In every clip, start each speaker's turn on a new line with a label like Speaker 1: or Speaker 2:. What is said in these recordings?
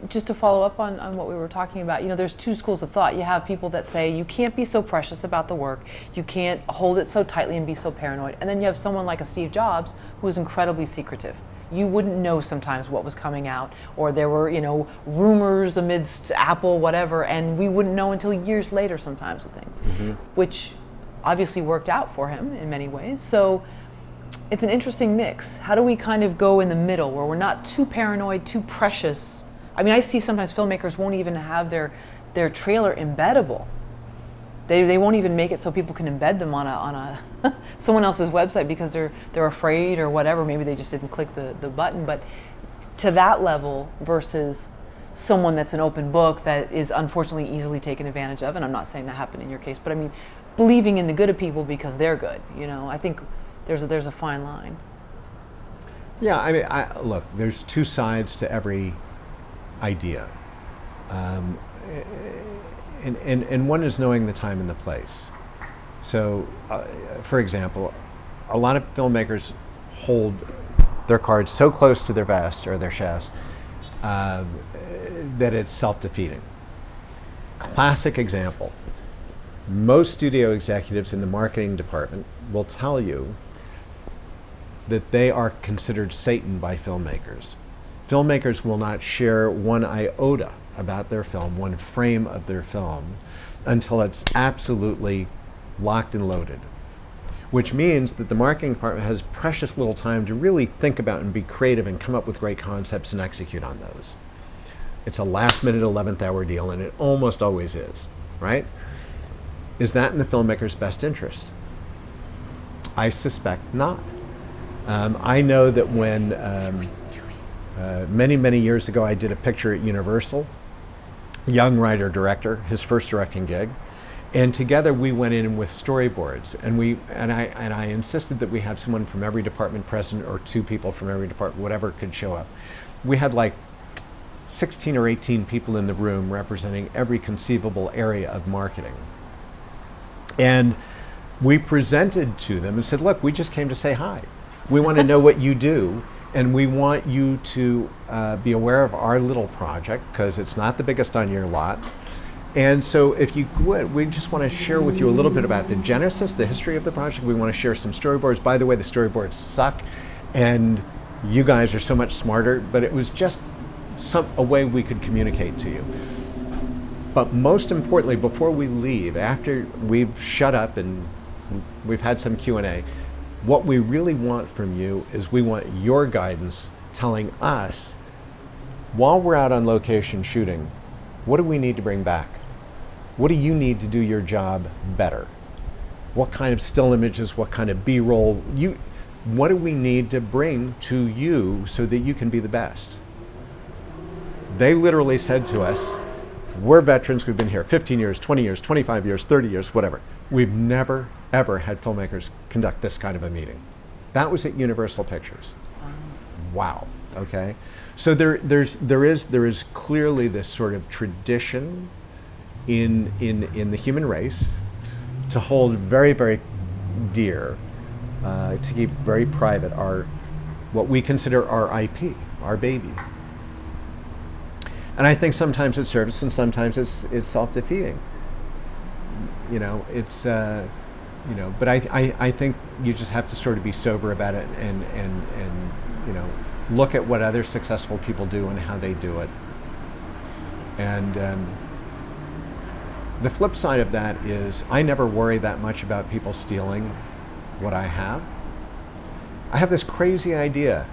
Speaker 1: Just to follow up on what we were talking about, there's two schools of thought. You have people that say you can't be so precious about the work, you can't hold it so tightly and be so paranoid. And then you have someone like a Steve Jobs who is incredibly secretive. You wouldn't know sometimes what was coming out, or there were, rumors amidst Apple, whatever, and we wouldn't know until years later sometimes with things, which obviously worked out for him in many ways. So it's an interesting mix. How do we kind of go in the middle where we're not too paranoid, too precious? I mean, I see sometimes filmmakers won't even have their trailer embeddable. They won't even make it so people can embed them on a someone else's website because they're afraid or whatever. Maybe they just didn't click the button. But to that level versus someone that's an open book that is unfortunately easily taken advantage of. And I'm not saying that happened in your case, but I mean, believing in the good of people because they're good. I think there's a fine line.
Speaker 2: Yeah, I mean, look, there's two sides to every idea. And one is knowing the time and the place. So, for example, a lot of filmmakers hold their cards so close to their vest or their chest that it's self-defeating. Classic example. Most studio executives in the marketing department will tell you that they are considered Satan by filmmakers. Filmmakers will not share one iota about their film, one frame of their film, until it's absolutely locked and loaded. Which means that the marketing department has precious little time to really think about and be creative and come up with great concepts and execute on those. It's a last minute 11th hour deal, and it almost always is, right? Is that in the filmmaker's best interest? I suspect not. I know that when many years ago I did a picture at Universal, young writer-director, his first directing gig, and together we went in with storyboards, and I insisted that we have someone from every department present, or two people from every department, whatever could show up. We had like 16 or 18 people in the room representing every conceivable area of marketing. And we presented to them and said, look, we just came to say hi. We want to know what you do, and we want you to be aware of our little project, because it's not the biggest on your lot. And so if you would, we just want to share with you a little bit about the genesis, the history of the project. We want to share some storyboards. By the way, the storyboards suck, and you guys are so much smarter, but it was just a way we could communicate to you. But most importantly, before we leave, after we've shut up and we've had some Q&A, what we really want from you is we want your guidance telling us, while we're out on location shooting, what do we need to bring back? What do you need to do your job better? What kind of still images, what kind of B-roll, what do we need to bring to you so that you can be the best? They literally said to us, we're veterans, we've been here 15 years, 20 years, 25 years, 30 years, whatever. We've never, ever had filmmakers conduct this kind of a meeting. That was at Universal Pictures. Wow, okay? So there is clearly this sort of tradition in the human race to hold very, very dear, to keep very private what we consider our IP, our baby. And I think sometimes it serves and sometimes it's self-defeating. But I think you just have to sort of be sober about it and look at what other successful people do and how they do it. And the flip side of that is I never worry that much about people stealing what I have. I have this crazy idea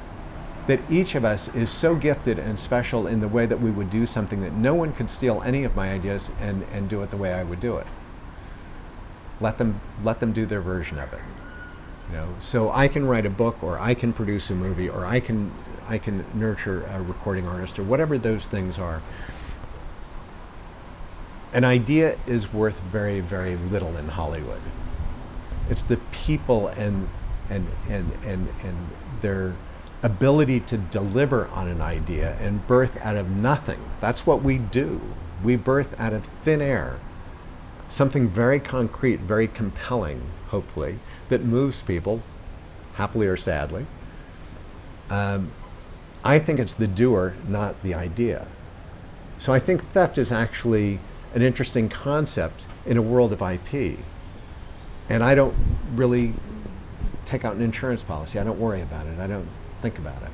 Speaker 2: that each of us is so gifted and special in the way that we would do something that no one could steal any of my ideas and do it the way I would do it. Let them do their version of it. So I can write a book, or I can produce a movie, or I can nurture a recording artist, or whatever those things are. An idea is worth very, very little in Hollywood. It's the people and their ability to deliver on an idea and birth out of nothing. That's what we do. We birth out of thin air something very concrete, very compelling, hopefully, that moves people, happily or sadly. I think it's the doer, not the idea. So I think theft is actually an interesting concept in a world of IP. And I don't really take out an insurance policy. I don't worry about it. I don't think about it.